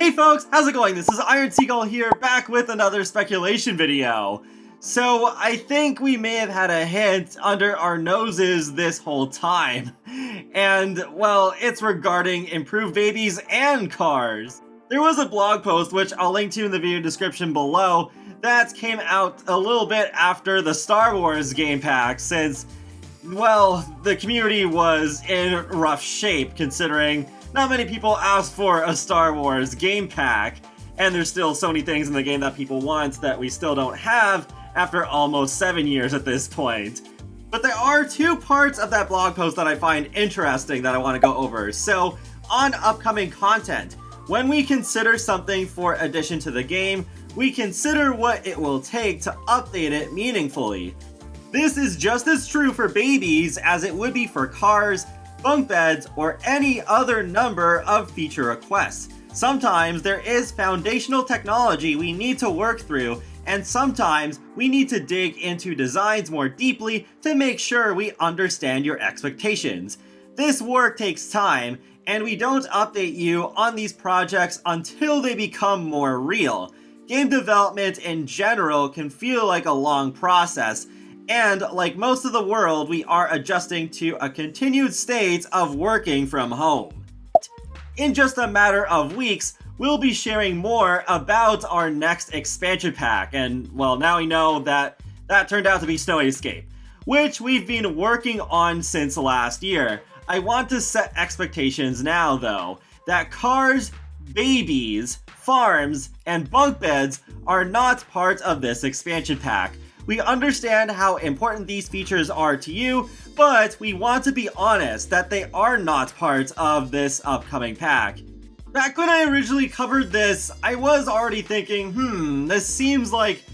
Hey folks, how's it going? This is Iron Seagull here, back with another speculation video. So, I think we may have had a hint under our noses this whole time. And, well, it's regarding improved babies and cars. There was a blog post, which I'll link to in the video description below, that came out a little bit after the Star Wars game pack, since, well, the community was in rough shape, considering not many people asked for a Star Wars game pack, and there's still so many things in the game that people want that we still don't have after almost 7 years at this point. But there are two parts of that blog post that I find interesting that I want to go over. So, on upcoming content, when we consider something for addition to the game, we consider what it will take to update it meaningfully. This is just as true for babies as it would be for cars, bunk beds, or any other number of feature requests. Sometimes there is foundational technology we need to work through, and sometimes we need to dig into designs more deeply to make sure we understand your expectations. This work takes time, and we don't update you on these projects until they become more real. Game development in general can feel like a long process, and like most of the world, we are adjusting to a continued state of working from home. In just a matter of weeks, we'll be sharing more about our next expansion pack, and well, now we know that turned out to be Snowy Escape, which we've been working on since last year. I want to set expectations now though, that cars, babies, farms, and bunk beds are not part of this expansion pack. We understand how important these features are to you, but we want to be honest that they are not part of this upcoming pack. Back when I originally covered this, I was already thinking, this seems like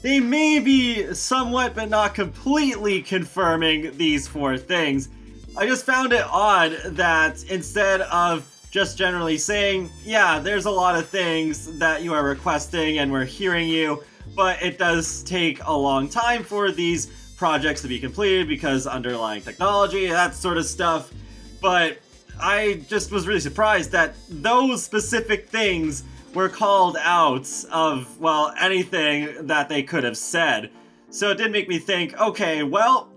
they may be somewhat but not completely confirming these four things. I just found it odd that instead of just generally saying, yeah, there's a lot of things that you are requesting and we're hearing you, but it does take a long time for these projects to be completed because underlying technology, that sort of stuff. But I just was really surprised that those specific things were called out of, well, anything that they could have said. So it did make me think, okay, well,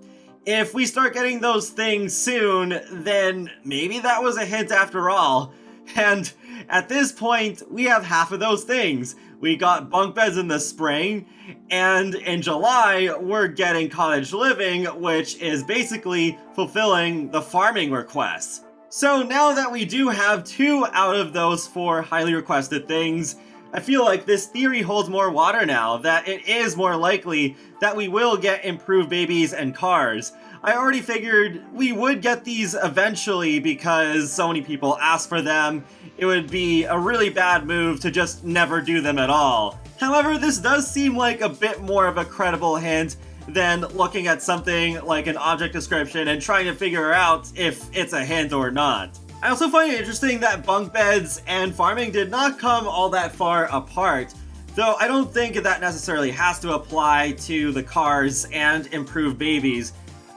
if we start getting those things soon, then maybe that was a hint after all. And at this point, we have half of those things. We got bunk beds in the spring, and in July, we're getting cottage living, which is basically fulfilling the farming requests. So now that we do have 2 out of those 4 highly requested things, I feel like this theory holds more water now, that it is more likely that we will get improved babies and cars. I already figured we would get these eventually because so many people ask for them. It would be a really bad move to just never do them at all. However, this does seem like a bit more of a credible hint than looking at something like an object description and trying to figure out if it's a hint or not. I also find it interesting that bunk beds and farming did not come all that far apart, though I don't think that necessarily has to apply to the cars and improved babies.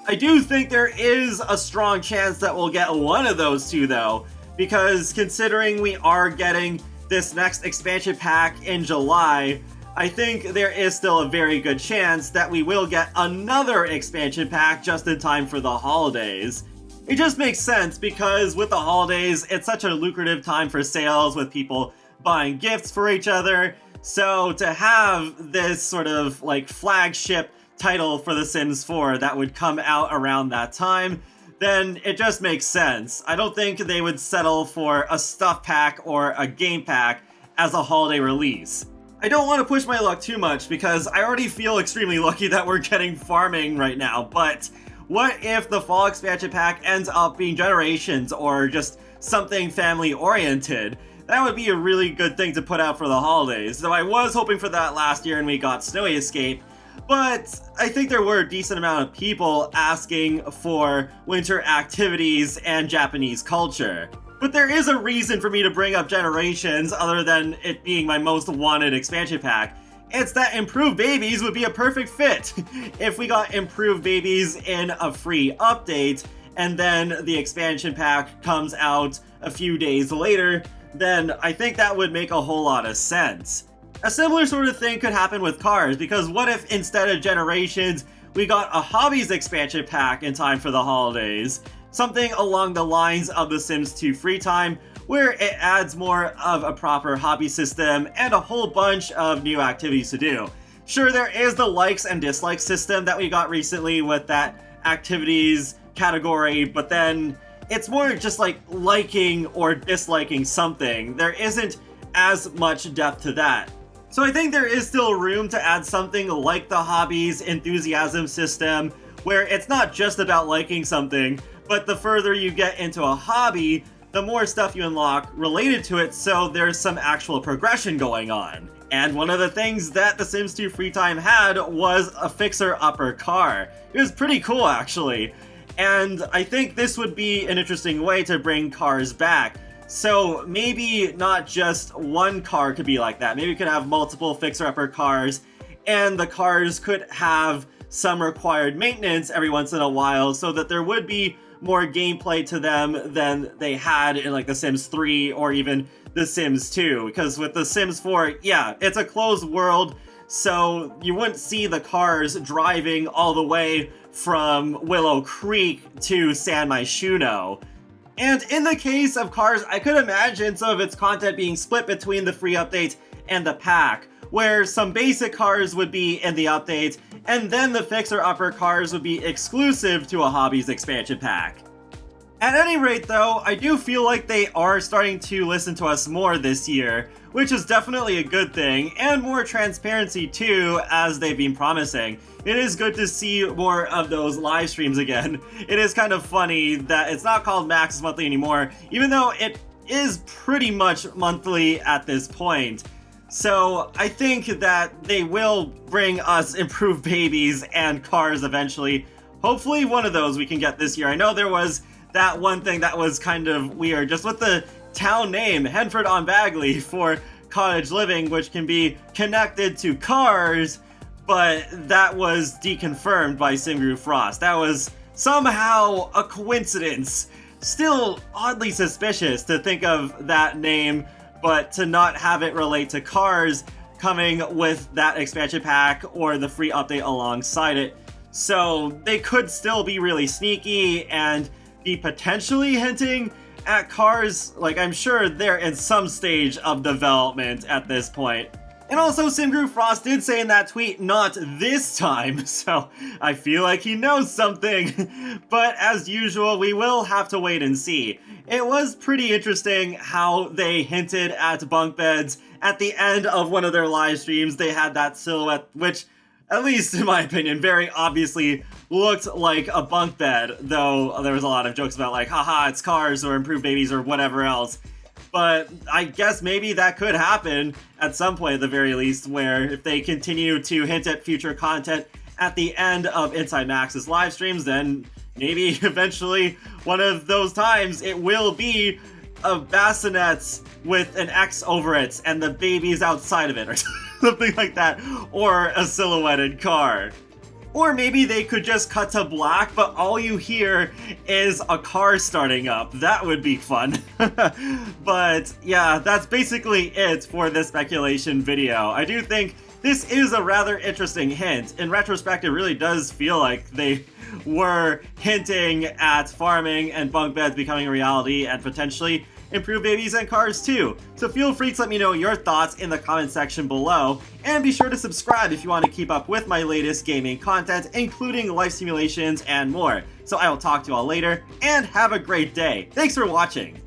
I do think there is a strong chance that we'll get one of those two though, because considering we are getting this next expansion pack in July, I think there is still a very good chance that we will get another expansion pack just in time for the holidays. It just makes sense because with the holidays, it's such a lucrative time for sales with people buying gifts for each other. So to have this sort of like flagship title for The Sims 4 that would come out around that time, then it just makes sense. I don't think they would settle for a stuff pack or a game pack as a holiday release. I don't want to push my luck too much because I already feel extremely lucky that we're getting farming right now, but what if the fall expansion pack ends up being Generations or just something family oriented? That would be a really good thing to put out for the holidays. So I was hoping for that last year and we got Snowy Escape, but I think there were a decent amount of people asking for winter activities and Japanese culture. But there is a reason for me to bring up Generations other than it being my most wanted expansion pack. It's that improved babies would be a perfect fit. If we got improved babies in a free update, and then the expansion pack comes out a few days later, then I think that would make a whole lot of sense. A similar sort of thing could happen with cars, because what if instead of Generations, we got a Hobbies expansion pack in time for the holidays? Something along the lines of The Sims 2 Free Time, where it adds more of a proper hobby system and a whole bunch of new activities to do. Sure, there is the likes and dislikes system that we got recently with that activities category, but then it's more just like liking or disliking something. There isn't as much depth to that. So I think there is still room to add something like the Hobbies enthusiasm system, where it's not just about liking something, but the further you get into a hobby, the more stuff you unlock related to it, so there's some actual progression going on. And one of the things that The Sims 2 Free Time had was a fixer-upper car. It was pretty cool, actually. And I think this would be an interesting way to bring cars back. So maybe not just one car could be like that. Maybe we could have multiple fixer-upper cars, and the cars could have some required maintenance every once in a while, so that there would be more gameplay to them than they had in like The Sims 3 or even The Sims 2. Because with The Sims 4, yeah, it's a closed world, so you wouldn't see the cars driving all the way from Willow Creek to San Myshuno. And in the case of cars, I could imagine some of its content being split between the free update and the pack, where some basic cars would be in the update, and then the fixer-upper cars would be exclusive to a Hobbies expansion pack. At any rate though, I do feel like they are starting to listen to us more this year, which is definitely a good thing, and more transparency too, as they've been promising. It is good to see more of those live streams again. It is kind of funny that it's not called Max's Monthly anymore, even though it is pretty much monthly at this point. So I think that they will bring us improved babies and cars eventually. Hopefully one of those we can get this year. I know there was that one thing that was kind of weird, just with the town name, Henford-on-Bagley, for cottage living, which can be connected to cars, but that was deconfirmed by Simgrew Frost. That was somehow a coincidence. Still oddly suspicious to think of that name, but to not have it relate to cars coming with that expansion pack or the free update alongside it. So they could still be really sneaky and be potentially hinting at cars. Like, I'm sure they're in some stage of development at this point. And also, Simgrew Frost did say in that tweet, not this time, so I feel like he knows something. But as usual, we will have to wait and see. It was pretty interesting how they hinted at bunk beds. At the end of one of their live streams, they had that silhouette, which, at least in my opinion, very obviously looked like a bunk bed, though there was a lot of jokes about like, haha, it's cars or improved babies or whatever else. But I guess maybe that could happen at some point at the very least, where if they continue to hint at future content at the end of Inside Max's live streams, then maybe eventually one of those times it will be a bassinet with an X over it and the baby's outside of it or something like that, or a silhouetted car. Or maybe they could just cut to black, but all you hear is a car starting up. That would be fun. But yeah, that's basically it for this speculation video. I do think this is a rather interesting hint. In retrospect, it really does feel like they were hinting at farming and bunk beds becoming a reality and potentially improved babies and cars too. So feel free to let me know your thoughts in the comment section below, and be sure to subscribe if you want to keep up with my latest gaming content, including life simulations and more. So I will talk to you all later, and have a great day. Thanks for watching!